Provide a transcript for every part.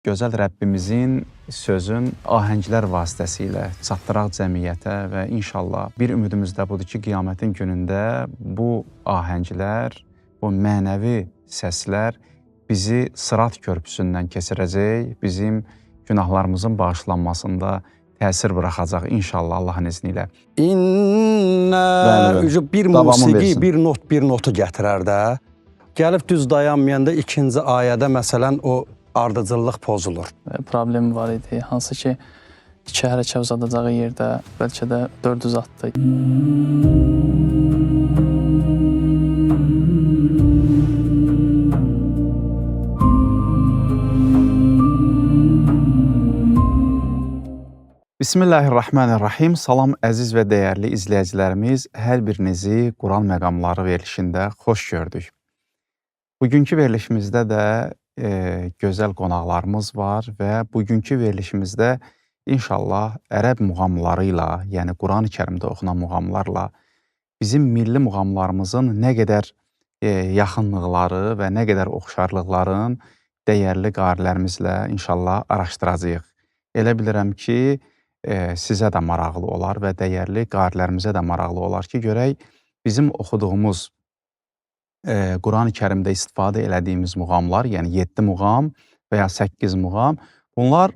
gözəl Rəbbimizin sözün ahənglər vasitəsilə çatdıraq cəmiyyətə və inşallah bir ümidimiz də budur ki, qiyamətin günündə bu ahənglər, bu mənəvi səslər bizi Sırat körpüsündən keçirəcək, bizim günahlarımızın bağışlanmasında təsir buraxacaq inşallah Allahın izni ilə. Bir musiqi, bir notu gətirər də. Gəlib düz dayanmayanda ikinci ayədə məsələn o ardıcıllıq pozulur. Problemi var idi, hansı ki, iki hərəkə uzadacağı yerdə bəlkə də 400 atdı. Bismillahirrahmanirrahim. Salam əziz və dəyərli izləyicilərimiz, hər birinizi Quran məqamları verilişində xoş gördük. Bugünkü verilişimizdə də gözəl qonaqlarımız var və bugünkü verilişimizdə inşallah ərəb muğamları ilə, yəni Quran-ı Kərimdə oxunan muğamlarla bizim milli muğamlarımızın nə qədər yaxınlıqları və nə qədər oxşarlıqların dəyərli qarilərimizlə inşallah araşdıracağıq. Elə bilirəm ki, sizə də maraqlı olar və dəyərli qarilərimizə də maraqlı olar ki, görək bizim oxuduğumuz Quran-ı Kərimdə istifadə elədiyimiz muğamlar, yəni 7 muğam və ya 8 muğam, bunlar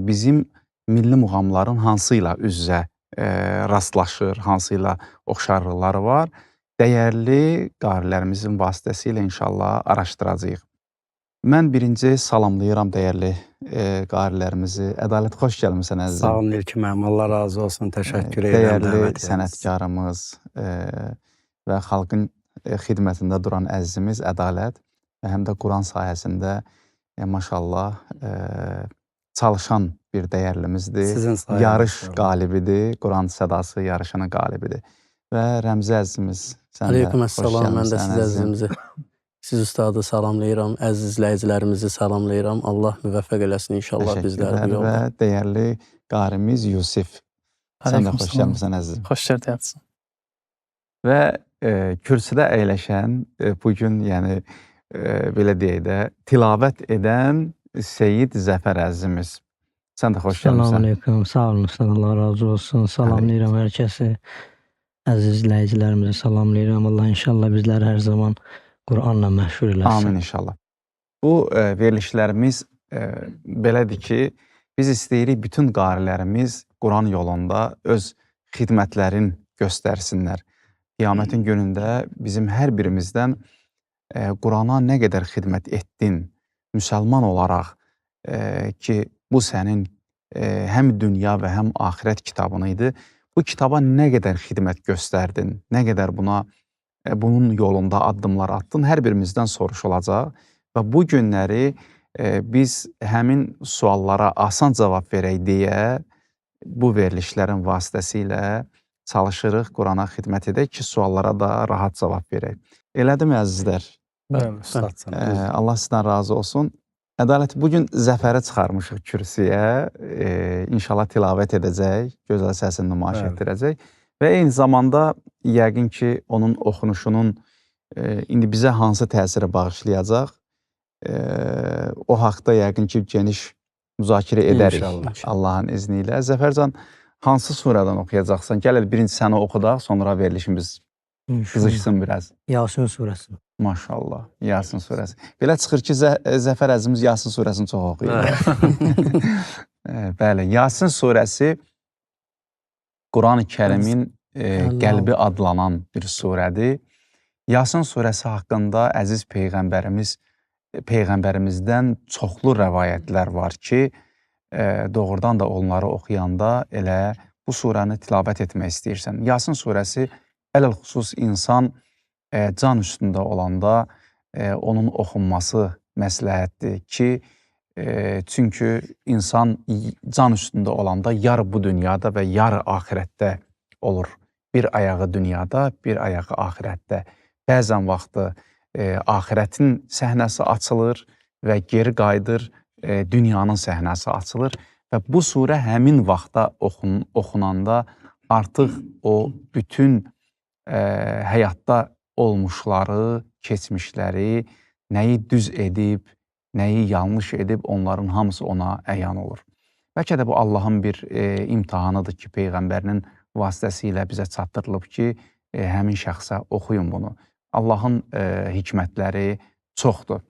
bizim milli muğamların hansı ilə üz-üzə rastlaşır, hansı ilə oxşarlıqları var, dəyərli qarilərimizin vasitəsilə inşallah araşdıracağıq. Mən birinci salamlayıram dəyərli qarilərimizi. Ədalət, xoş gəlmişsən əzizim. Sağ olun İlkin müəllim, Allah razı olsun, təşəkkür edirəm. Dəyərli sənətkarımız və xalqın xidmətində duran əzizimiz Ədalət və həm də Quran sahəsində maşallah çalışan bir dəyərlimizdir. Yarış qalibidir, Quran sədası yarışının qalibidir. Və Rəmzi əzizimiz, sən də xoş gəlmişsən. Mən də siz əzizimizi, siz ustadı salamlayıram, əziz izləyicilərimizi salamlayıram. Allah müvəffəq eləsin inşallah bizləri bu yolda. Və dəyərli qarimiz Yusif, sən də xoş gəlmişsən əzizim. Xoş gəldiniz. Və kürsüdə əyləşən, bugün yəni belə deyək də, tilavət edən Seyyid Zəfər əzizimiz. Sən də xoş gəlmişsən. Salam aleyküm, sağ olun, Allah razı olsun. Salamlayıram hər kəsi, əziz izləyicilərimizi salamlayıram. Allah inşallah bizləri hər zaman Quranla məşğul eləsin. Amin inşallah. Bu verilişlərimiz belədir ki, biz istəyirik bütün qarilərimiz Quran yolunda öz xidmətlərin göstərsinlər. Qiyamətin günündə bizim hər birimizdən Qurana nə qədər xidmət etdin, müsəlman olaraq ki, bu sənin həm dünya və həm axirət kitabın idi, bu kitaba nə qədər xidmət göstərdin, nə qədər bunun yolunda addımlar attın, hər birimizdən soruşulacaq və bu günləri biz həmin suallara asan cavab verək deyə bu verilişlərin vasitəsilə çalışırıq, Qurana xidmət edək ki, suallara da rahat cavab verək. Elədir mi əzizlər? Allah sizdən razı olsun. Ədalət, bugün Zəfəri çıxarmışıq kürsüyə, inşallah tilavət edəcək, gözəl səsini nümayiş etdirəcək və eyni zamanda yəqin ki, onun oxunuşunun indi bizə hansı təsiri bağışlayacaq, o haqda yəqin ki, geniş müzakirə edərik Allahın izni ilə. Zəfərcan, hansı surədən oxuyacaqsan? Gəl, birinci səni oxudaq, sonra verilişimiz qızışsın biraz. Yasin surəsi. Maşallah, Yasin surəsi. Belə çıxır ki, Zəfər əzimiz Yasin surəsini çox oxuyur. Bəli, Yasin surəsi Quran-ı Kərimin qəlbi adlanan bir surədir. Yasin surəsi haqqında əziz Peyğəmbərimizdən çoxlu rəvayətlər var ki, doğrudan da onları oxuyanda elə bu surəni tilavət etmək istəyirsən. Yasin surəsi ələl-xüsus insan can üstündə olanda onun oxunması məsləhətdir ki, çünki insan can üstündə olanda yarı bu dünyada və yarı axirətdə olur. Bir ayağı dünyada, bir ayağı axirətdə. Bəzən vaxtı axirətin səhnəsi açılır və geri qayıdır, dünyanın səhnəsi açılır və bu surə həmin vaxtda oxunanda artıq o bütün həyatda olmuşları, keçmişləri, nəyi düz edib, nəyi yanlış edib, onların hamısı ona əyan olur. Bəlkə də bu Allahın bir imtahanıdır ki, Peyğəmbərinin vasitəsilə bizə çatdırılıb ki, həmin şəxsə oxuyun bunu. Allahın hikmətləri çoxdur.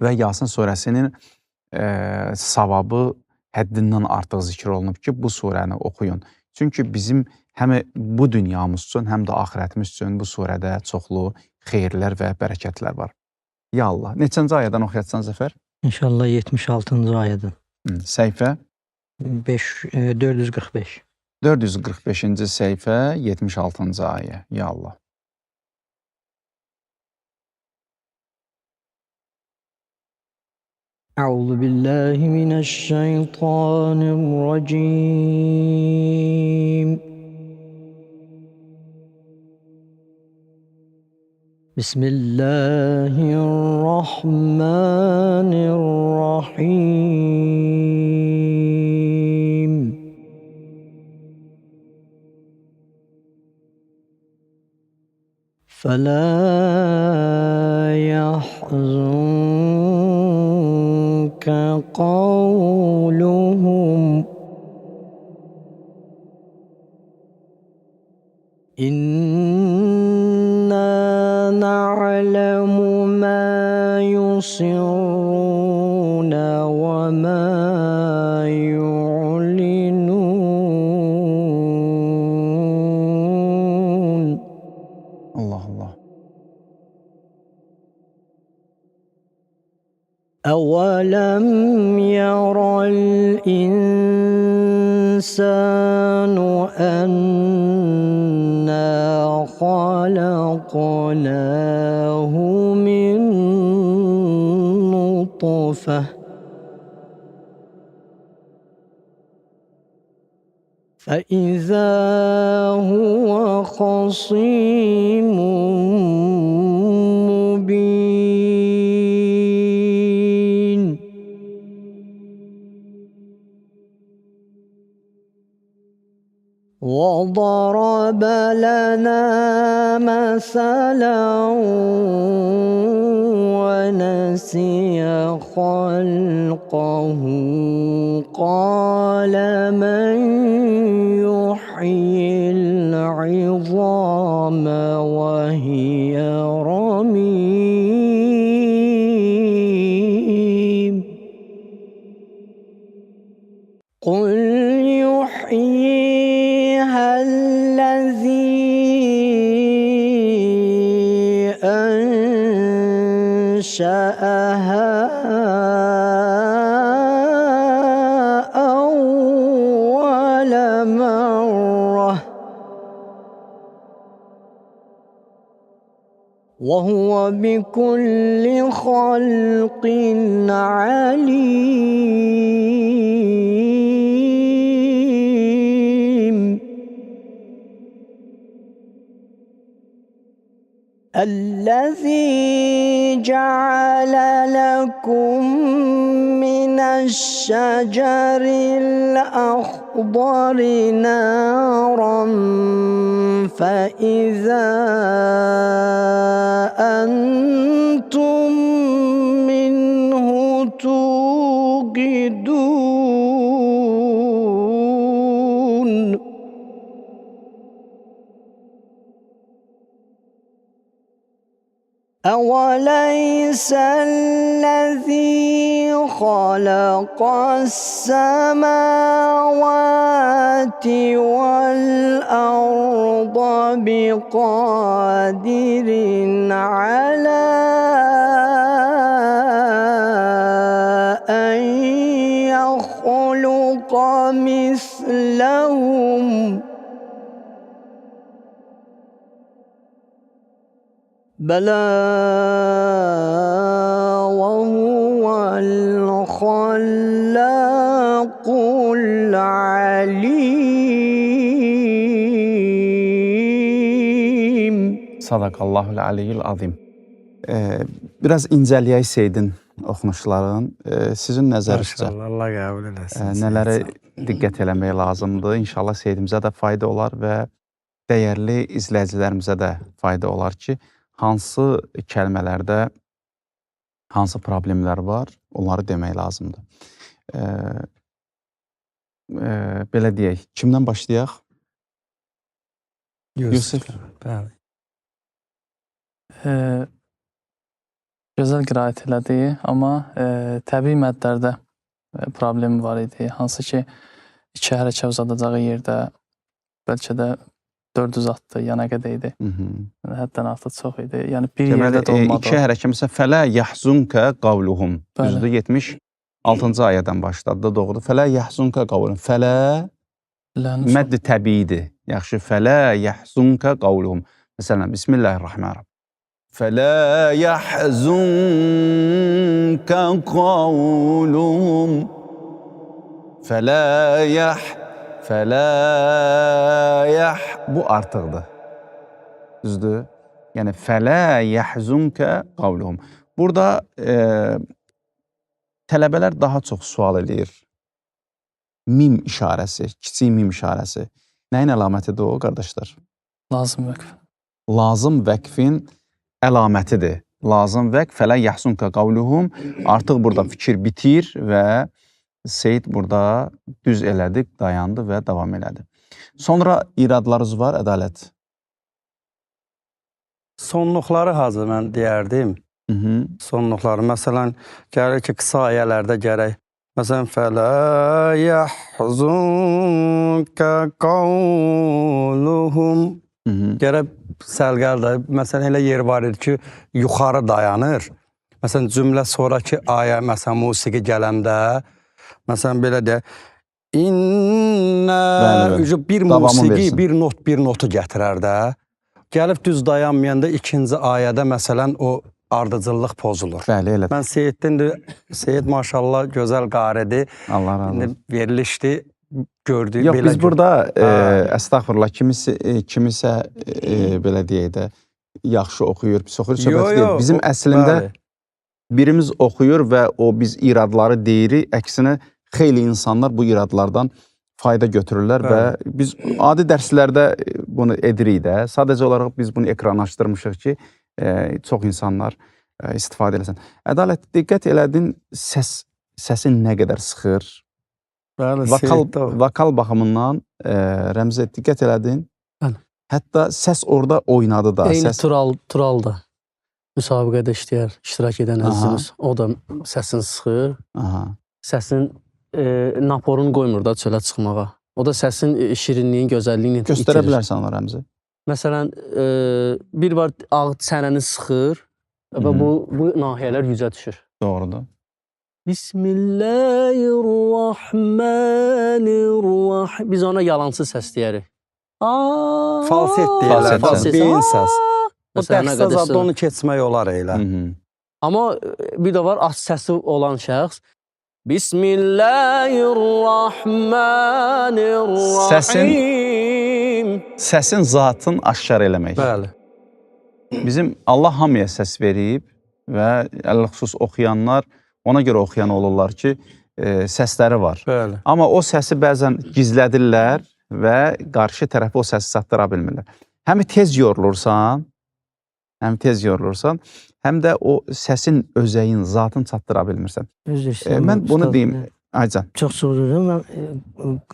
Və Yasin surəsinin savabı həddindən artıq zikr olunub ki, bu surəni oxuyun. Çünki bizim həm bu dünyamız üçün, həm də axirətimiz üçün bu surədə çoxlu xeyirlər və bərəkətlər var. Ya Allah. Neçənci ayədən oxuyatsan Zəfər? İnşallah 76-cı ayədən. Səhifə? 445. 445-ci səhifə, 76-cı ayə. Ya Allah. Euzu billahi mineşşeytanirracim. Bismillahirrahmanirrahim. فلا يحزنك قولهم إنا نعلم ما يسرون وما يعلنون. Allah Allah. أولم ير الإنسان أنا خلقناه من نطفة فإذا هو خصيم مبين. وضرب لنا مثلا ونسي خلقه قال من يحيي العظام وهي رميم. قل يحييها الذي أنشأها أول مرة وهو بكل خلق عليم. الذي جعل لكم من الشجر الأخضر نارا فإذا أنتم منه توقدون. أوليس الذي خلق السماوات والأرض بقادر على أن يخلق مثلهم بلى وهو الخلاق العليم. Sadaqallahul aliyyil azim. Biraz incələyək Seydin oxunuşların. Sizin nəzərinizcə Allah qəbul eləsin. nələrə diqqət eləmək lazımdır? İnşallah Seydimizə də fayda olar və dəyərli izləyicilərimizə də fayda olar ki, hansı kəlmələrdə hansı problemlər var, onları demək lazımdır. Belə deyək, kimdən başlayaq? Yusuf. Bəli. Gözəl qiraət elədi, amma təbii məddlərdə problemi var idi. Hansı ki, 2 hərəkə uzadacağı yerdə bəlkə də 4 uzatdı, ya nə qədər idi. Həddən artıq çox idi. Yəni bir yerdə də olmadı. 2 hərəkə, məsələn, fələ yəhzunkə qavluhum. Düzdür, 76-cı ayədən başladı, doğrudur. Fələ yəhzunkə qavluhum. Fələ mədd təbiidir. Yaxşı, fələ yəhzunkə qavluhum. Məsələn, Bismillahirrahmanirrahim. Fələ yəhzunkə qavluhum. Bu artıqdır. Düzdür? Yəni, fələ yəhzunkə qavluhum. Burada tələbələr daha çox sual edir. Mim işarəsi, kiçik mim işarəsi. Nəyin əlamətidir o, qardaşlar? Lazım vəqf. Lazım vəqfin əlamətidir. Lazım vəqf, fələ yəhzunkə qavluhum. Artıq burada fikir bitir və Seyid burada düz elədi, dayandı və davam elədi. Sonra iradlarınız var, Ədalət. Sonluqları hazır mən deyərdim. Sonluqları. Məsələn, gəlir ki, qısa ayələrdə gərək. Məsələn, fələ yəhzunkə qavluhum. Gərək səlqəldə, məsələn, elə yer var idi ki, yuxarı dayanır. Məsələn, cümlə sonraki ayə, məsələn, musiqi gələndə, məsələn, belə deyək, bir musiqi, bir notu gətirər də. Gəlib düz dayanmayanda ikinci ayədə, məsələn, o ardıcıllıq pozulur. Bəli, elə. Mən Seyid maşallah gözəl qaridir. Allah razı olsun. Verilişdi, gördük. Yox, biz burada, əstəğfurullah, kimisə belə deyək də, yaxşı oxuyur, pis oxuyur, söhbət deyil. Bizim əslində birimiz oxuyur və o biz iradları deyirik, əksinə xeyli insanlar bu iradlardan fayda götürürlər və biz adi dərslərdə bunu edirik də. Sadəcə olaraq biz bunu ekranlaşdırmışıq ki, çox insanlar istifadə eləsin. Ədalət, diqqət elədin, səsin nə qədər sıxır? Vokal baxımından, Rəmzə, diqqət elədin? Hətta səs orada oynadı da. Eyni Turalda. Müsabiqədə iştirak edən əzizimiz, o da səsini sıxır. Səsin naporunu qoymur da çölə çıxmağa. O da səsin şirinliyin, gözəlliyini itirir. Göstərə bilərsən ona, Rəmzi? Məsələn, bir var ağ çənəni sıxır və bu nahiyələr yüzə düşür. Doğrudur. Bismillahirrahmanirrahim. Biz ona yalansız səs deyərik. Falset deyirlər, beyin səs. O dərsdə zadda onu keçmək olar elə. Amma bir də var, az səsi olan şəxs Bismillahirrahmanirrahim. Səsin zatın aşkar eləmək. Bəli. Bizim Allah hamıya səs verib və əlxüsus oxuyanlar ona görə oxuyan olurlar ki, səsləri var. Bəli. Amma o səsi bəzən gizlədirlər və qarşı tərəfə o səsi çatdıra bilmirlər. Həm tez yorulursan, həm də o səsin özəyin, zatın çatdıra bilmirsən. Mən bunu deyim, Aycan. Çox soğudum. Mən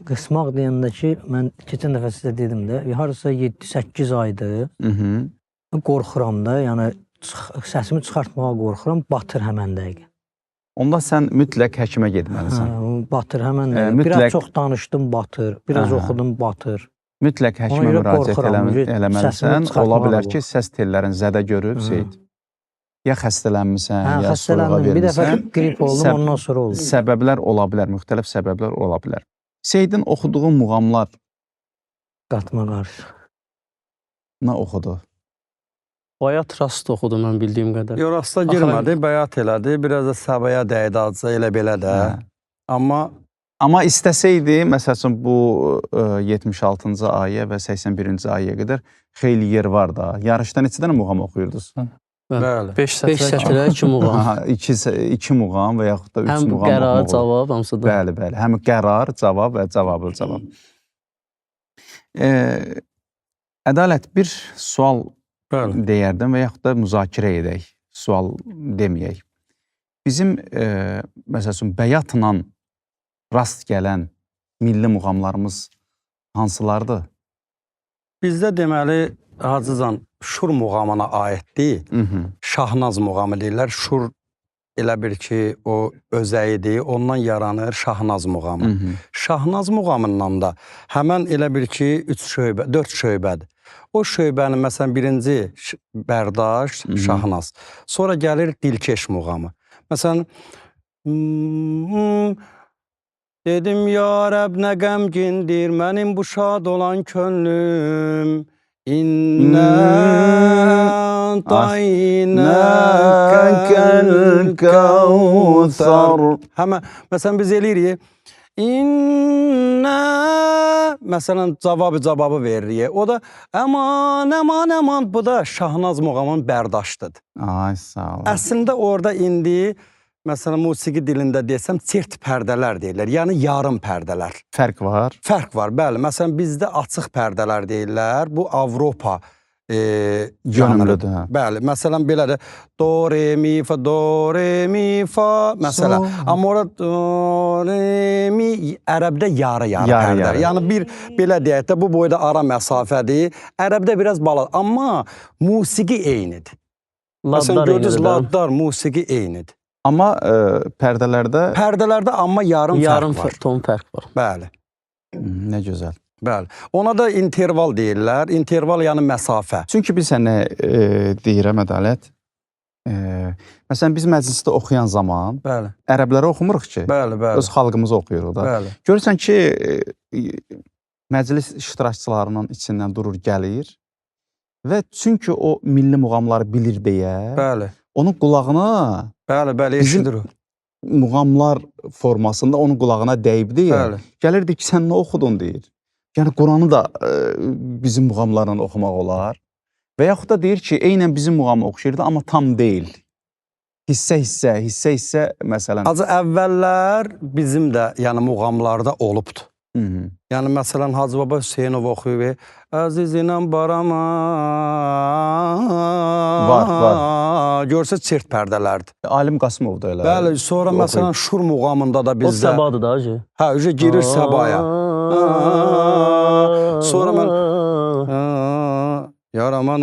qısmaq deyəndə ki, mən keçən dəfə sizə dedim də, harasa 7-8 aydır. Qorxuram da, yəni səsimi çıxartmağa qorxuram, batır həmən dəqiqə. Onda sən mütləq həkimə getməlisən. Batır həmən dəqiqə. Biraz çox danışdım, batır. Biraz oxudum, batır. Mütləq həkimə müraciət eləməlisən. Ola bilər ki, səs tellərin zədə görüb, Seyid. Ya xəstələnmirsən, ya soyuğa vermirsən. Bir dəfə qrip oldum, ondan sonra oldu. Səbəblər ola bilər, müxtəlif səbəblər ola bilər. Seyidin oxuduğu muğamlar qatma qarşı. Nə oxudu? Bayat rast oxudu mən bildiyim qədər. Yox, rasta girmədi, bayat elədi. Biraz da səbaya dəydi acıca, elə belə də. Amma istəsəydi, məsələn, bu 76-cı ayə və 81-ci ayəyə qədər xeyli yer var da. Yarışda neçə dənə muğam oxuyurdunuz? Bəli. 5 sətrə 2 muğam. 2 muğam və yaxud da 3 muğam. Həm qərar, cavab, hamısı da. Bəli, bəli. Həm qərar, cavab və cavablı cavab. Ədalət, bir sual deyərdim və yaxud da müzakirə edək, sual deməyək. Bizim məsəl üçün bəyatla rast gələn milli muğamlarımız hansılardır? Bizdə deməli Hacıcan Şur muğamına aiddir. Şahnaz muğamı deyirlər. Şur elə bir ki, o özəyidir, ondan yaranır Şahnaz muğamı. Şahnaz muğamından da həmən elə bir ki, 4 şöbədir. O şöbənin məsələn birinci Bərdaş, Şahnaz. Sonra gəlir Dilkeş muğamı. Məsələn, dedim ya Rəb nə qəmgindir mənim bu şad olan könlüm. İnnə taynəkəl kəvsər. Həmən, məsələn, biz eləyirik. İnnə, məsələn, cavabı veririk. O da, əman, bu da Şahnaz muğamın Bərdaşdıdır. Ay, sağ ol. Əslində orada indi, məsələn, musiqi dilində desəm, çirt pərdələr deyirlər, yəni yarım pərdələr. Fərq var? Fərq var, bəli. Məsələn, bizdə açıq pərdələr deyirlər, bu Avropa yönümlüdür. Bəli, məsələn, belədir. Do, re, mi, fa, do, re, mi, fa, məsələn. Amma orada do, re, mi, ərəbdə yarı-yarı pərdələr. Yəni, bir, belə deyək də, bu boyda ara məsafədir. Ərəbdə biraz baladır, amma musiqi eynidir. Məsələn, gördünüz, ladlar, musiqi eynidir. Amma pərdələrdə amma yarım fərq var. Ton fərq var. Bəli. Nə gözəl. Bəli. Ona da interval deyirlər. Interval yəni məsafə. Çünki biz sənə deyirəm, Ədalət. Məsələn, biz məclisdə oxuyan zaman Bəli. ərəbləri oxumuruq ki, bəli. öz xalqımızı oxuyuruq da. Bəli. Görürsən ki, məclis iştirakçılarının içindən durur, gəlir və çünki o milli muğamları bilir deyə, bəli. onun qulağına Bəli, eşidir o. Muğamlar formasında onun qulağına dəyib deyə, gəlir deyir ki, sən nə oxudun deyir. Yəni, Quranı da bizim muğamlarla oxumaq olar. Və yaxud da deyir ki, eynən bizim muğamı oxuşurdu, amma tam deyil. Hissə, məsələn. Azı əvvəllər bizim də yəni muğamlarda olubdur. Yəni, məsələn, Hacı Baba Hüseynov oxuyur, Əzizinəm barama, var. Görsəz çirt pərdələrdir. Alim Qasımov da elə. Bəli, sonra məsələn Şur muğamında da bizdə. O səbadır da hacı. Hə, girir səbaya. Sonra mən yar aman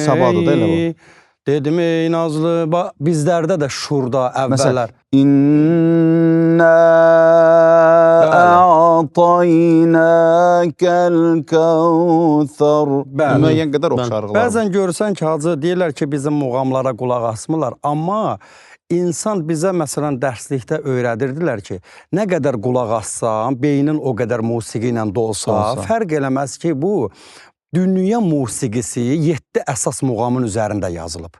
Sabadır da elə bu. Dedim ey nazlı, bizlərdə də Şurda əvvəllər. İnnə a'taynəkəl kəvsər. Müəyyən qədər oxşarlıqlar. Bəzən görürsən ki, hacı, deyirlər ki, bizim muğamlara qulaq asmırlar, amma İnsan bizə, məsələn, dərslikdə öyrədirdilər ki, nə qədər qulaq assam, beynin o qədər musiqi ilə dolsa, fərq eləməz ki, bu dünya musiqisi 7 əsas muğamın üzərində yazılıb.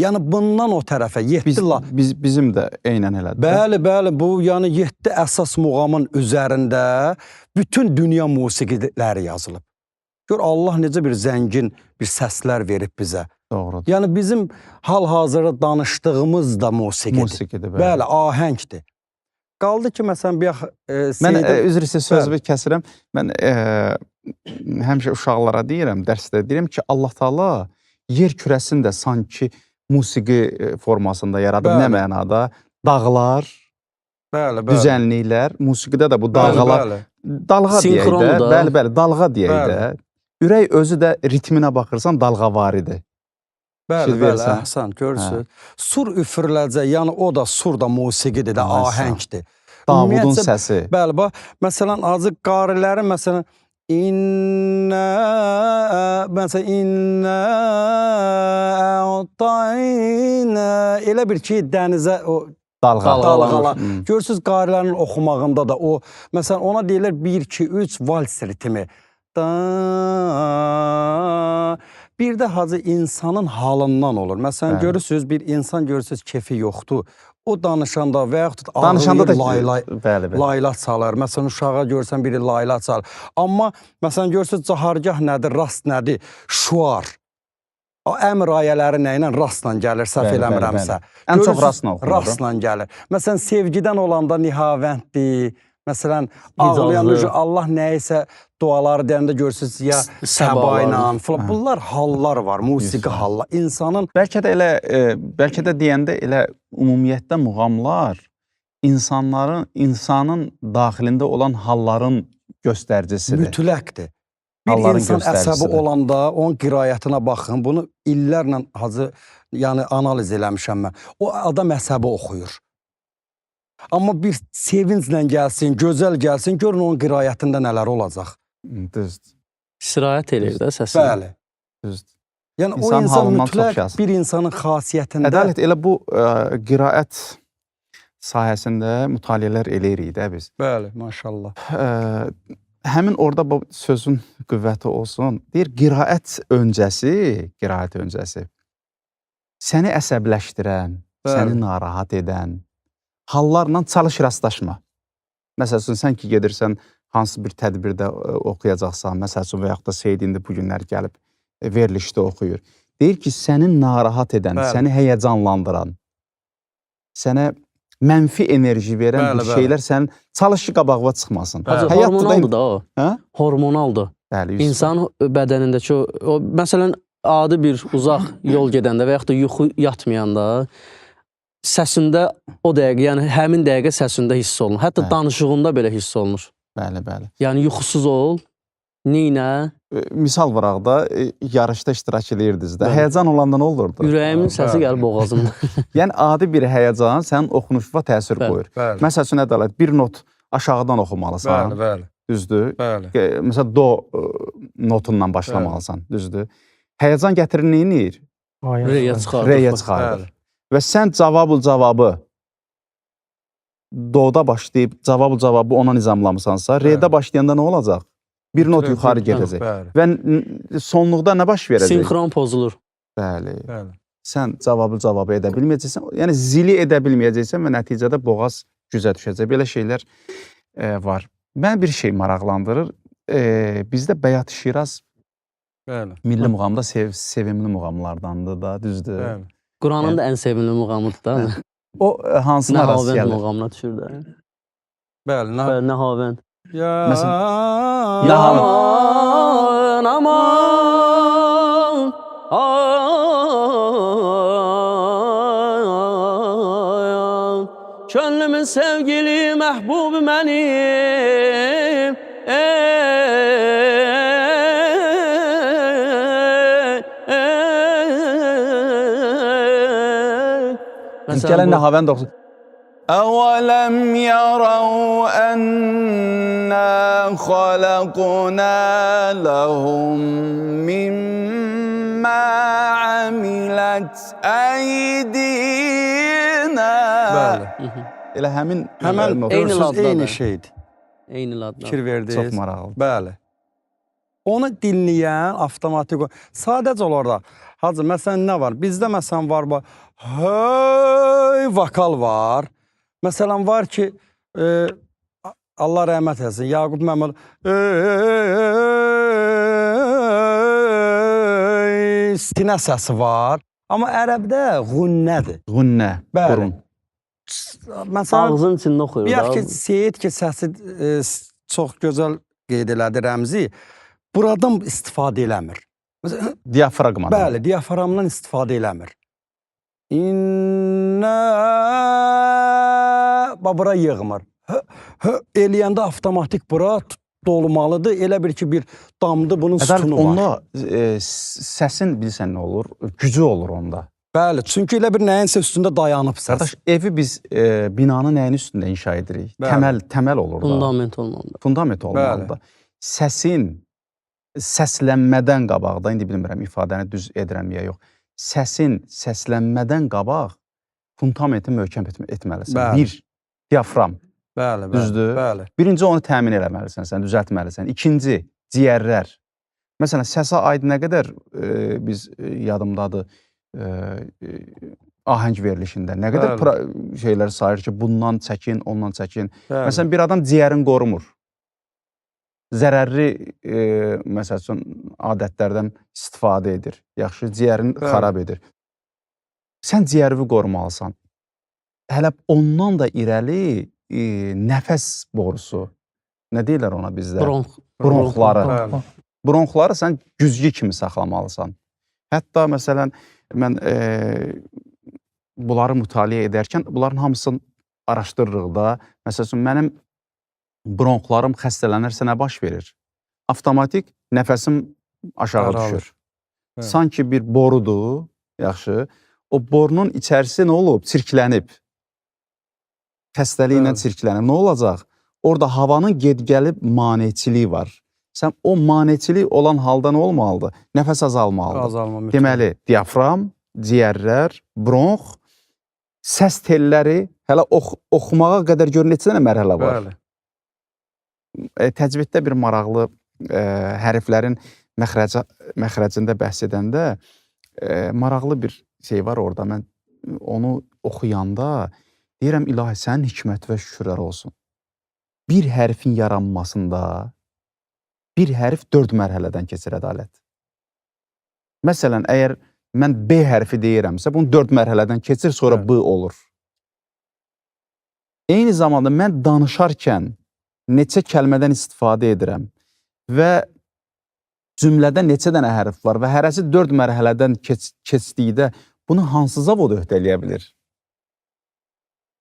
Yəni, bundan o tərəfə 7... Bizim də eynən elədir. Bəli, bu, yəni 7 əsas muğamın üzərində bütün dünya musiqiləri yazılıb. Gör, Allah necə bir zəngin bir səslər verib bizə. Doğrudur. Yəni, bizim hal-hazırda danışdığımız da musiqidir. Musiqidir, bəli, ahəngdir. Qaldı ki, məsələn, bir mən üzr istəyirəm, sözümü kəsirəm. Mən həmişə uşaqlara deyirəm, dərsdə deyirəm ki, Allah Taala yer kürəsini də sanki musiqi formasında yaradıb. Nə mənada? Dağlar, düzənliklər, musiqidə də bu dalğalar, dalğa deyək də, bəli, dalğa deyək də. Ürək özü də ritminə baxırsan, dalğavaridir. Bəli, əhsən, görürsünüz. Sur üfürüləcək, yəni o da sur da musiqidir də, ahəngdir. Davudun səsi. Bəli, bax, məsələn, azı qarilərin, məsələn, İnnə elə bir ki, dənizə dalğalar. Görürsünüz, qarilərin oxumağında da o, məsələn, ona deyirlər 1-2-3 vals ritmi. Bir də hacı insanın halından olur. Məsələn, görürsünüz, bir insan görürsünüz, kefi yoxdur. O danışanda və yaxud ağlayır, layla çalar. Məsələn, uşağa görsən biri layla çalar. Amma, məsələn, görürsünüz, cahargah nədir, rast nədir? Şuar. Əmr ayələri nə ilə? Rastla gəlir, səhv eləmirəmsə. Ən çox rastla oxunur. Rastla gəlir. Məsələn, sevgidən olanda nihavənddir. Məsələn, ağlayan Hicazlı. Allah nəyisə duaları deyəndə görürsünüz ya səba ilə falan. Bunlar hallar var, musiqi hallar. İnsanın Bəlkə də bəlkə də deyəndə elə ümumiyyətlə muğamlar insanın daxilində olan halların göstəricisidir. mütləqdir. Bir Halların insan əsəbi göstəricisidir. olanda onun qiraətinə baxın. Bunu illərlə yəni analiz eləmişəm mən. O adam əsəbi oxuyur. Amma bir sevinclə gəlsin, gözəl gəlsin, görün onun qiraətində nələr olacaq. Düzdür. İstirahət eləyir də səsin. Bəli. Düzdür. Yəni o İnsan insan halından çox mütləq yazır. bir insanın xasiyyətində Ədalət, elə bu qiraət sahəsində mütaliələr eləyirik də biz. Bəli, maşallah. Həmin orada bu sözün qüvvəti olsun. Deyir, qiraət öncəsi səni əsəbləşdirən, Bəli. səni narahat edən hallarla çalış rastlaşma. Məsəl üçün, sən ki gedirsən, hansı bir tədbirdə oxuyacaqsan, məsəl üçün, və yaxud da Seyid indi bu günlər gəlib verilişdə oxuyur. Deyir ki, səni narahat edən, Bəli. səni həyəcanlandıran, sənə mənfi enerji verən Bəli, bir bəli. şeylər sənin çalış ki, qabağına çıxmasın. Bəli. Hormonaldır da o. Hə? Hormonaldır. Bəli, Yusuf. İnsan bədənindəki o məsələn adi bir uzaq yol gedəndə və yaxud da yuxu yatmayanda səsində o dəqiqə, yəni həmin dəqiqə səsində hiss olunur. Hətta Bəli. danışığında belə hiss olunur. Bəli, bəli. Yəni yuxusuz ol, neynə? Misal varaq da, yarışda iştirak edirdiniz də. Bəli. Həyəcan olanda nə olurdu? Ürəyimin səsi bəli. gəlib boğazımda. Yəni, adi bir həyəcan sənin oxunuşuna təsir Bəli. qoyur. Bəli. Məsəl üçün, Ədalət, bir not aşağıdan oxumalısan, Bəli. düzdür? Bəli. Məsələn, do notundan başlamalısan, düzdür? Həyəcan gətirir, neynir? Reyə çıxardır. Reyə çıxardır. Bəli. Və sən cavabı doda başlayıb cavabı ona nizamlamısansa, redə başlayanda nə olacaq? Bir not yuxarı gedəcək. Bəli. Və sonluqda nə baş verəcək? Sinxron pozulur. Bəli. Bəli. Sən cavabı edə bilməyəcəksən, yəni zili edə bilməyəcəksən və nəticədə boğaz güzə düşəcək. Belə şeylər var. Mən bir şey maraqlandırır. Bizdə Bəyat Şiraz Bəli. milli muğamda sevimli muğamlardandır da, düzdür? Bəli. Quranın da ən sevimli muğamıdır da. O hansına rast Nəhavənd gəlir? muğamına düşür də. Bəli. Bəli, Nəhavənd. Ya. Aman, aman, ay, könlümün sevgili məhbubu mənim, Gələn Nəhavənd oxusun. أولم يروا أنا خلقنا لهم مما عملت أيدينا Bəli. Elə həmin Həmən not. eyni görürsünüz, laddadır. eyni şeydir. Eyni ladda. Fikir verdiniz. Çox maraqlı. Bəli. Onu dinləyən avtomatik sadəcə olaraq hacı məsələn nə var? Bizdə məsələn var hey vokal var. Məsələn var ki Allah rəhmət eləsin. Yaqub Məmmədov sinə səsi var. Amma ərəbdəğunnədir.Ğunnə, Bəli. burun. Məsələn Ağzın içində oxuyur bir da. ki Seyid ki səsi çox gözəl qeyd elədi Rəmzi. Buradan istifadə eləmir. Məsələn, Diafraqmadan. bəli, diaframdan istifadə eləmir. İnna bura yığmır. Eləyəndə avtomatik bura dolmalıdır. Elə bir ki bir damdı bunun sütunu var. Onda səsin bilirsən nə olur? Gücü olur onda. Bəli, çünki elə bir nəyinsə üstündə dayanıb səs. Qardaş, evi biz binanın nəyin üstündə inşa edirik? Bəli. Təməl olur da. Fundament olmalıdır. Fundament olmalıdır. Səsin səslənmədən qabaq da, indi bilmirəm ifadəni düz edirəm ya yox. Səsin səslənmədən qabaq fundamenti möhkəm etməlisən. Bəli. Bir, diafram. Bəli, bəli. Düzdür? Bəli. Birinci onu təmin eləməlisən, sən düzəltməlisən. İkinci, ciyərlər. Məsələn, səsə aid nə qədər biz yadımdadır ahəng verilişində. Nə qədər şeylər sayır ki, bundan çəkin, ondan çəkin. Bəli. Məsələn, bir adam ciyərini qorumur. Zərərli, məsəl üçün, adətlərdən istifadə edir. Yaxşı, ciyərini xarab edir. Sən ciyərini qorumalısan. Hələ ondan da irəli nəfəs borusu, nə deyirlər ona bizdə? Bronxları. Bəli. Bronxları sən güzgü kimi saxlamalısan. Hətta məsələn mən bunları mütaliə edərkən bunların hamısını araşdırırıq da. Məsələn mənim bronxlarım xəstələnirsə nə baş verir? Avtomatik nəfəsim aşağı düşür. Evet. Sanki bir borudur, yaxşı. O borunun içərisi nə olub? Çirklənib. Xəstəliklə çirklənib. Nə olacaq? Orada havanın ged-gəlib maneçiliyi var. Sən o maneçilik olan halda nə olmalıdır? Nəfəs azalmalıdır. Azalma mütləq. Deməli, diafram, ciyərlər, bronx, səs telləri, hələ oxumağa qədər gör neçə dənə mərhələ var. Bəli. Təcviddə bir maraqlı hərflərin məxrəcində bəhs edəndə maraqlı bir şey var orada. Mən onu oxuyanda deyirəm, ilahi sənin hikmət və şükürlər olsun. Bir hərfin yaranmasında bir hərf 4 mərhələdən keçir ədalət. Məsələn, əgər mən B hərfi deyirəmsə, bunu 4 mərhələdən keçir, sonra B olur. Eyni zamanda mən danışarkən neçə kəlmədən istifadə edirəm və cümlədə neçə dənə hərf var və hərəsi 4 mərhələdən keçdikdə bunu hansı zavod öhdələyə bilir?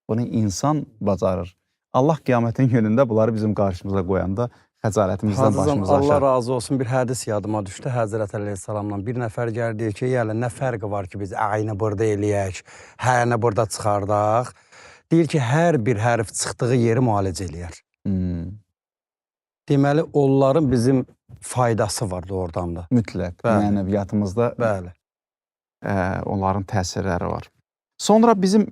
Bunu insan bacarır. Allah qiyamətin günündə bunları bizim qarşımıza qoyanda xəcalətimizdən başımıza aşar. Allah razı olsun, bir hədis yadıma düşdü. Həzrət Əleyhisselamla bir nəfər gəldi ki, yəni nə fərqi var ki, biz əyni burada eləyək, həni burada çıxardaq. Deyir ki, hər bir hərf çıxdığı yeri müalicə eləyər. Deməli, onların bizim faydası vardı oradan da. Mütləq. Mənəviyyatımızda onların təsirləri var. Sonra bizim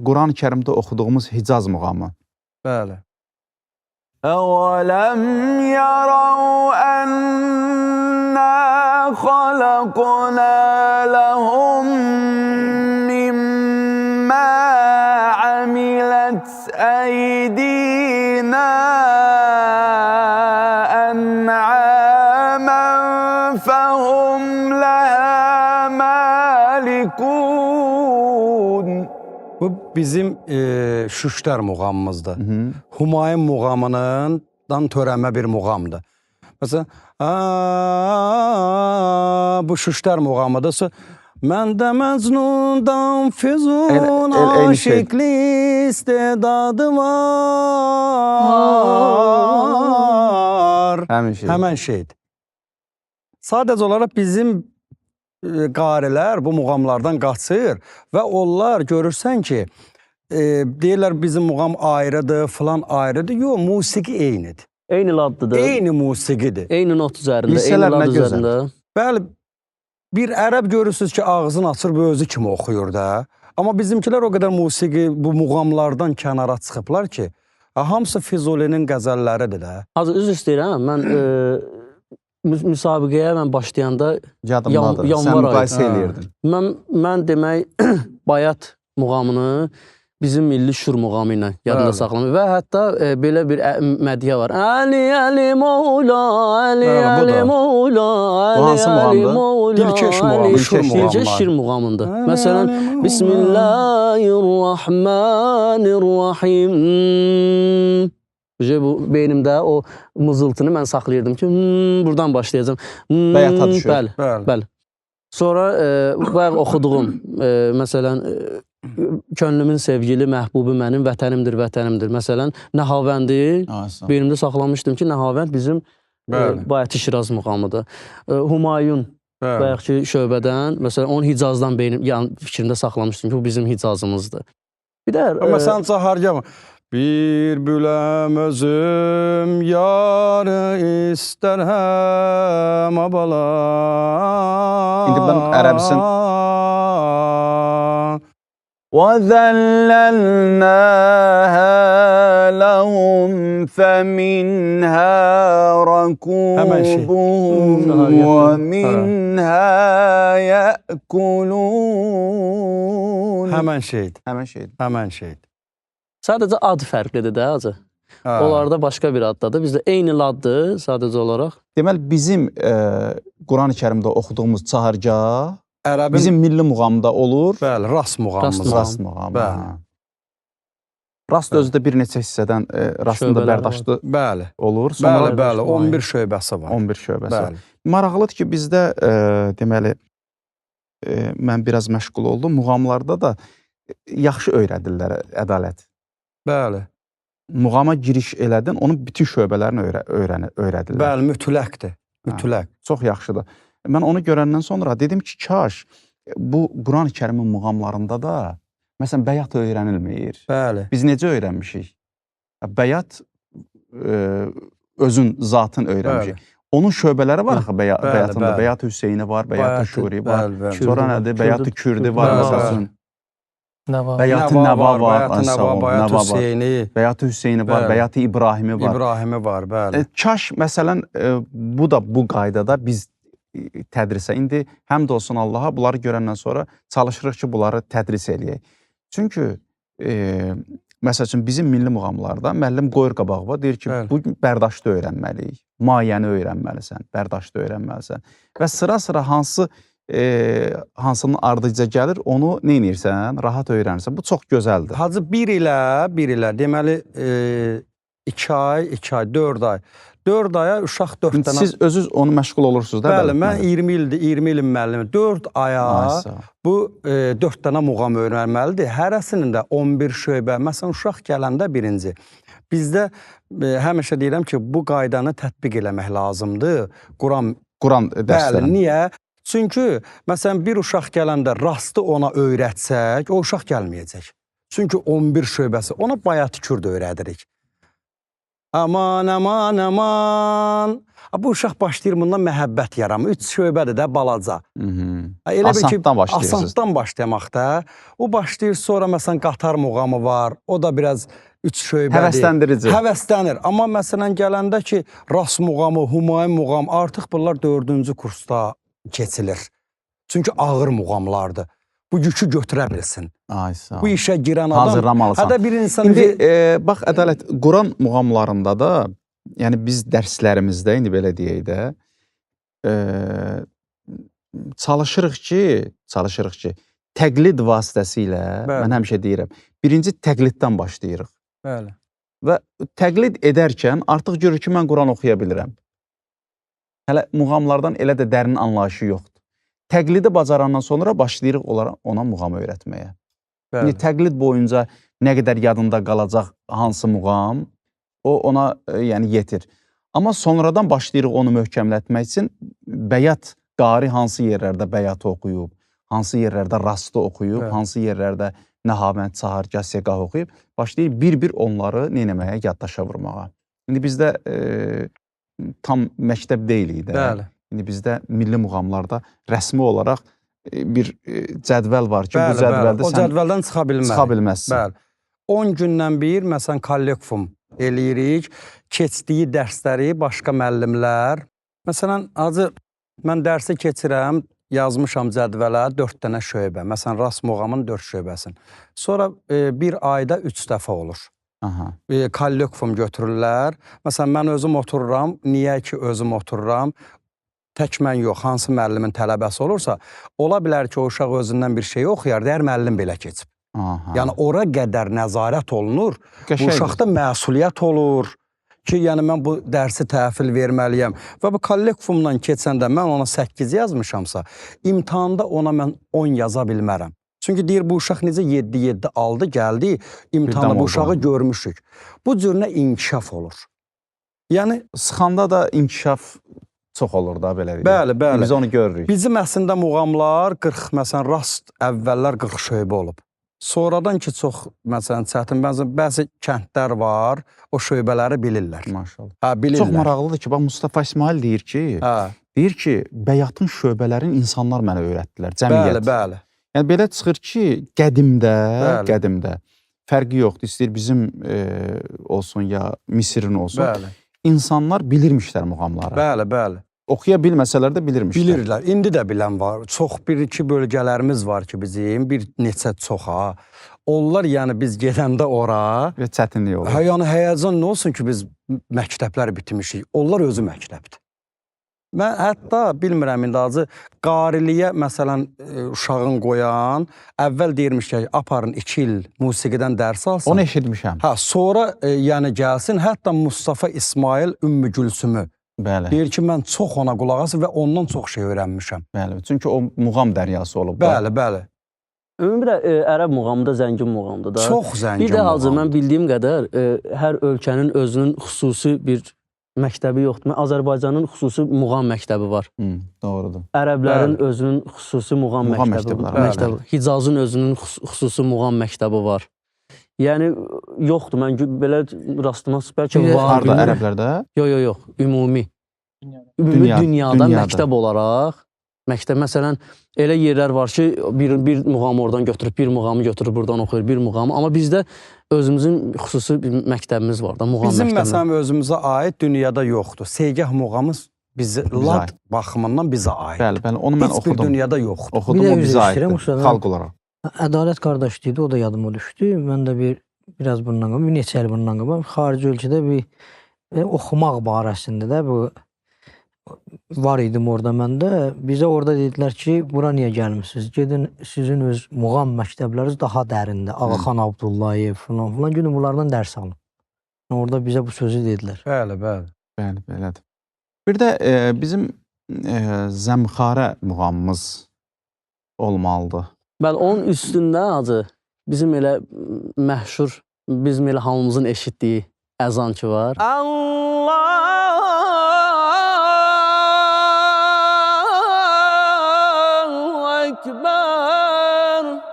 Quran-ı Kərimdə oxuduğumuz Hicaz muğamı. Bəli. أَوَلَمْ يَرَوْا أَنَّا خَلَقْنَا لَهُم مِّمَّا عَمِلَتْ أَيْدِينَا أَنْعَامًا فَهُمْ لَهَا مَالِكُونَ. Bu bizim Şüştər muğamımızdır. Humayun muğamından törənmə bir muğamdır. Məsələn, bu Şüştər muğamıdır. Məndə Məcnundan Füzun aşıqli istedadı var. Həmən şeydir. Sadəcə olaraq bizim qarilər bu muğamlardan qaçır və onlar görürsən ki, deyirlər bizim muğam ayrıdır, filan ayrıdır. Yox, musiqi eynidir. Eyni laddır. Eyni musiqidir. Eyni not üzərində, Lisələr eyni nə lad gözəl. üzərində. Bəli, bir ərəb görürsünüz ki, ağzını açır və özü kimi oxuyur da. Amma bizimkilər o qədər musiqi bu muğamlardan kənara çıxıblar ki, hamısı Füzulinin qəzəlləridir də. Hazır, üzr istəyirəm, mən müsabiqəyə mən başlayanda Yadımdadır, sən yanvar müqayisə ayı. eləyirdin. Mən demək Bayat muğamını bizim milli şur muğamı ilə yadında saxlamışam və hətta belə bir mədhiyə var. Əli Əli Mevla, Əli Əli Mevla, Əli Əli Mevla. Dilkeş muğamı, şur muğamı. Dilkeş şir muğamındır. Məsələn, Bismillahirrahmanirrahim. Bu beynimdə o mızıltını mən saxlayırdım ki, buradan başlayacağım. Bayata düşür. Bəli. Sonra bayaq oxuduğum, məsələn, könlümün sevgili məhbubu mənim, vətənimdir, vətənimdir. Məsələn, Nəhavændi, beynimdə saxlamışdım ki, Nəhavænd bizim Bayat-ı Şiraz muğamıdır. Humayun, bayaq ki, şöbədən, məsələn, onun Hicazdan fikrində saxlamışdım ki, bu bizim Hicazımızdır. Bir də... Məsələn, Cahargam, bir büləm özüm yarı istərhəm abalar. İndi ben Ərəbsin. وَذَلَّلْنَاهَا لَهُمْ فَمِنْهَا رَكُوبُهُمْ وَمِنْهَا يَأْكُلُونَ. Həmən şeydir. Həmən şeydir. Sadəcə ad fərqlidir də acı. Onlarda başqa bir addadır. Bizdə eyni laddır sadəcə olaraq. Deməli, bizim Quran-ı Kərimdə oxuduğumuz çahargah bizim milli muğamda olur. Bəli, rast muğamımız. Rast muğamı. Rast özü də bir neçə hissədən rastında Şöbələri bərdاشtlı Bəli. olur. Sonra Bəli, bəli. 11 şöbəsi var. 11 şöbəsi. Bəli. Maraqlıdır ki, bizdə deməli mən biraz məşğul oldum. Muğamlarda da yaxşı öyrədirlər ədalət. Bəli. Muğama giriş elədin, onun bütün şöbələrini öyrədirlər. Bəli, mütləqdir. Mütləq. Çox yaxşıdır. Mən onu görəndən sonra dedim ki, kaş bu Qurani-Kərimin muğamlarında da məsələn bəyat öyrənilmir. Bəli. Biz necə öyrənmişik? Bəyat özün zatın öyrənmişik. Onun şöbələri var axı bəyatında. Bəyat Hüseyni var, Bəyat Şuri var. Sonra nədir? Bəyat Kürdi var məsələn. Bəyat Nəva var. Bəyat Hüseyni. Bəyat Hüseyni var, Bəyat İbrahimi var. İbrahimi var, bəli. Kaş məsələn bu da bu qaydada biz tədrisə indi həmd olsun Allaha bunları görəndən sonra çalışırıq ki, bunları tədris eləyək. Çünki məsəl üçün bizim milli muğamlarda müəllim qoyur qabağıma deyir ki, bu gün bərdاشtı öyrənməliyik. Mayəni öyrənməlisən, bərdاشtı öyrənməlisən. Və sıra-sıra hansının ardıca gəlir, onu nə edirsən, rahat öyrənirsən. Bu çox gözəldir. Hacı bir ilə deməli 2 ay, 4 ay. 4 aya uşaq 4 dənə... Siz özünüz onu məşğul olursunuz da? Bəli, mən 20 ilin müəllimi. 4 aya bu 4 dənə muğam öyrənməlidir. Hərəsinin də 11 şöbə. Məsələn, uşaq gələndə birinci. Bizdə həmişə deyirəm ki, bu qaydanı tətbiq eləmək lazımdır. Quran dərsləri. Bəli, niyə? Çünki, məsələn, bir uşaq gələndə rastı ona öyrətsək, o uşaq gəlməyəcək. Çünki 11 şöbəsi. Ona bayat Kürd öyrədirik. Aman, aman, aman. Bu uşaq başlayır bundan məhəbbət yaramı. 3 şöbədir də balaca. Asantdan başlayırsınız. Asantdan başlamaqda. O başlayır, sonra məsələn qatar muğamı var. O da biraz 3 şöbədir. Həvəsləndirici. Həvəslənir. Amma məsələn gələndə ki, rast muğamı, Humayun muğam, artıq bunlar 4-cü kursda keçilir. Çünki ağır muğamlardır. Bu yükü götürə bilsin. Ay sağ ol. Bu işə girən adam... Hazırlamalısan. Hədə bir insan... İndi, bax, Ədalət, Quran muğamlarında da, yəni biz dərslərimizdə, indi belə deyək də, çalışırıq ki, təqlid vasitəsilə, mən həmişə deyirəm, birinci təqliddən başlayırıq. Bəli. Və təqlid edərkən artıq görür ki, mən Quran oxuya bilirəm. Hələ muğamlardan elə də dərin anlayışı yoxdur. Təqlidi bacarandan sonra başlayırıq ona muğam öyrətməyə. İndi təqlid boyunca nə qədər yadında qalacaq hansı muğam, o ona yəni yetir. Amma sonradan başlayırıq onu möhkəmlətmək üçün bəyat qari hansı yerlərdə bəyatı oxuyub, hansı yerlərdə rastı oxuyub, hansı yerlərdə Nəhavənd, Sahargah, Segah oxuyub, başlayır bir-bir onları neynəməyə, yaddaşa vurmağa. İndi bizdə tam məktəb deyilik də. Bəli. İndi bizdə milli muğamlarda rəsmi olaraq bir cədvəl var ki, bu cədvəldə sən... O cədvəldən çıxa bilməzsin. Bəli. 10 gündən bir, məsələn, kollekvum eləyirik, keçdiyi dərsləri başqa müəllimlər. Məsələn, mən dərsi keçirəm, yazmışam cədvələ 4 dənə şöbə. Məsələn, rast muğamın 4 şöbəsin. Sonra bir ayda 3 dəfə olur. Kollekvum götürürlər. Məsələn, mən özüm otururam. Niyə ki, özüm otururam? Tək mən yox, hansı müəllimin tələbəsi olursa, ola bilər ki, o uşaq özündən bir şey oxuyar, deyər müəllim belə keçib. Yəni, ora qədər nəzarət olunur, bu uşaqda məsuliyyət olur ki, yəni mən bu dərsi təhvil verməliyəm. Və bu kollekvumdan keçəndə mən ona 8 yazmışamsa, imtihanda ona mən 10 yaza bilmərəm. Çünki deyir, bu uşaq necə 7 aldı, gəldi, imtihanda bu uşağı görmüşük. Bu cürünə inkişaf olur. Yəni, sıxanda da inkişaf çox olur da, belə deyək. Bəli, bəli. Biz onu görürük. Bizim əslində muğamlar 40, məsələn, rast əvvəllər 40 şöbə olub. Sonradan ki, çox, məsələn, çətin, bəzi kəndlər var, o şöbələri bilirlər. Maşallah. Bilirlər. Çox maraqlıdır ki, bax, Mustafa İsmail deyir ki, bəyatın şöbələrin insanlar mənə öyrətdilər, cəmiyyət. Bəli, bəli. Yəni, belə çıxır ki, qədimdə, fərqi yoxdur, istəyir bizim olsun ya Misirin olsun. Bəli. İnsanlar bilirmişlər muğamları. Bəli, bəli. Oxuya bilməsələr də bilirmişlər. Bilirlər. İndi də bilən var. Çox bir-iki bölgələrimiz var ki, bizim, bir neçə çoxa. Onlar, yəni biz gedəndə ora... Və çətinlik olur. Yəni həyəcan nə olsun ki, biz məktəblər bitmişik. Onlar özü məktəbdir. Mən hətta bilmirəm indi acı qariliyə məsələn uşağın qoyan əvvəl deyirmiş ki, aparın 2 il musiqidən dərs alsın. Onu eşitmişəm. Hə, sonra yəni gəlsin, hətta Mustafa İsmail Ümmü Gülsümü Bəli. deyir ki, mən çox ona qulaq asım və ondan çox şey öyrənmişəm. Bəli. Çünki o muğam dəryası olub. Bəli, bəli. Ümumi də ərəb muğamı da zəngin muğamdır da. Çox zəngin. Bir də hacı muğam. mən bildiyim qədər hər ölkənin özünün xüsusi bir məktəbi yoxdur. Azərbaycanın xüsusi muğam məktəbi var. Doğrudur. Ərəblərin özünün xüsusi muğam məktəbi məktəbləri var. var. Məktəb. Hicazın özünün xüsusi muğam məktəbi var. Yəni yoxdur. Mən belə rastlamaq bəlkə var. Harda bilmirəm. ərəblərdə? Yox. Ümumi. Ümumi dünyada məktəb olaraq məktəb məsələn elə yerlər var ki, bir muğamı oradan götürüb, bir muğamı götürüb buradan oxuyur, bir muğamı. Amma bizdə özümüzün xüsusi bir məktəbimiz var da, muğam Bizim məktəbi. məsələn özümüzə aid dünyada yoxdur. Segah muğamız bizə lad baxımından bizə aid. Bəli, onu mən Heç oxudum. bir dünyada yoxdur. Oxudum, Bir də o bizə üzr istəyirəm, aiddir, Mustafa. xalq olaraq. Ədalət qardaş deyildi, o da yadıma düşdü. Mən də biraz bundan qabaq, bir neçə il bundan qabaq xarici ölkədə bir oxumaq barəsində də bu var idim orada məndə. Bizə orada dedilər ki, bura niyə gəlmisiniz? Gedin sizin öz muğam məktəbləriniz daha dərində. Ağaxan Abdullayev falan filan. Gedin bunlardan dərs alın. Orada bizə bu sözü dedilər. Bəli, bəli. Bəli, belədir. Bir də bizim Zəmxarə muğamımız olmalıdır. Bəli, onun üstündə acı bizim elə məşhur, bizim elə hamımızın eşitdiyi əzan ki var.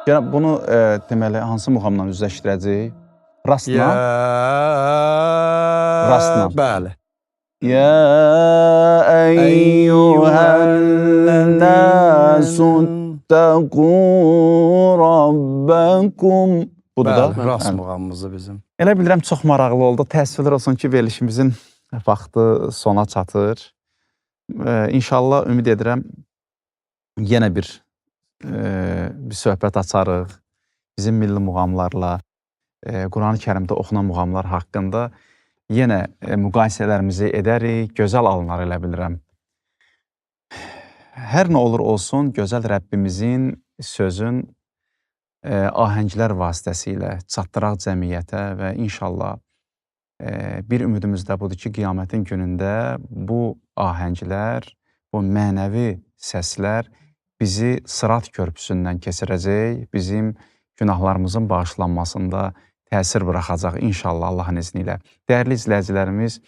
Yəni bunu deməli hansı muğamla üzləşdirəcəyik? Rastla. Rastla. Bəli. Ya eyyuhən nəsun təqu rabbəkum. Budur da. Bəli, rast muğamımızdır bizim. Elə bilirəm çox maraqlı oldu. Təəssüflər olsun ki, verilişimizin vaxtı sona çatır. İnşallah ümid edirəm yenə bir söhbət açarıq. Bizim milli muğamlarla, Quran-ı Kərimdə oxunan muğamlar haqqında yenə müqayisələrimizi edərik, gözəl alınar elə bilirəm. Hər nə olur olsun, gözəl Rəbbimizin sözün ahənglər vasitəsilə çatdıraq cəmiyyətə və inşallah bir ümidimiz də budur ki, qiyamətin günündə bu ahənglər, bu mənəvi səslər bizi Sırat körpüsündən keçirəcək, bizim günahlarımızın bağışlanmasında təsir buraxacaq inşallah Allahın izni ilə. Dəyərli izləyicilərimiz,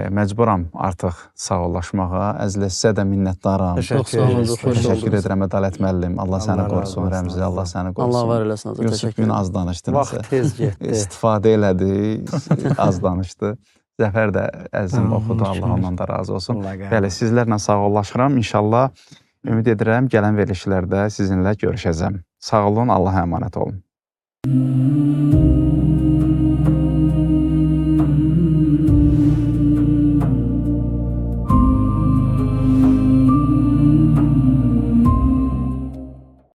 məcburam artıq sağollaşmağa. Əziz sizə də minnətdaram. Təşəkkür edirəm Ədalət müəllim. Allah səni qorusun, Rəmzi, Allah səni qorusun. Allah var eləsin. Yusuf gün az danışdınız. Vaxt tez getdi. İstifadə elədi, az danışdı. Zəfər də əzim oxudu, Allah ondan da razı olsun. Bəli, sizlərlə sağollaşıram. İnşallah ümid edirəm gələn verilişlərdə sizinlə görüşəcəm. Sağ olun, Allaha əmanət olun.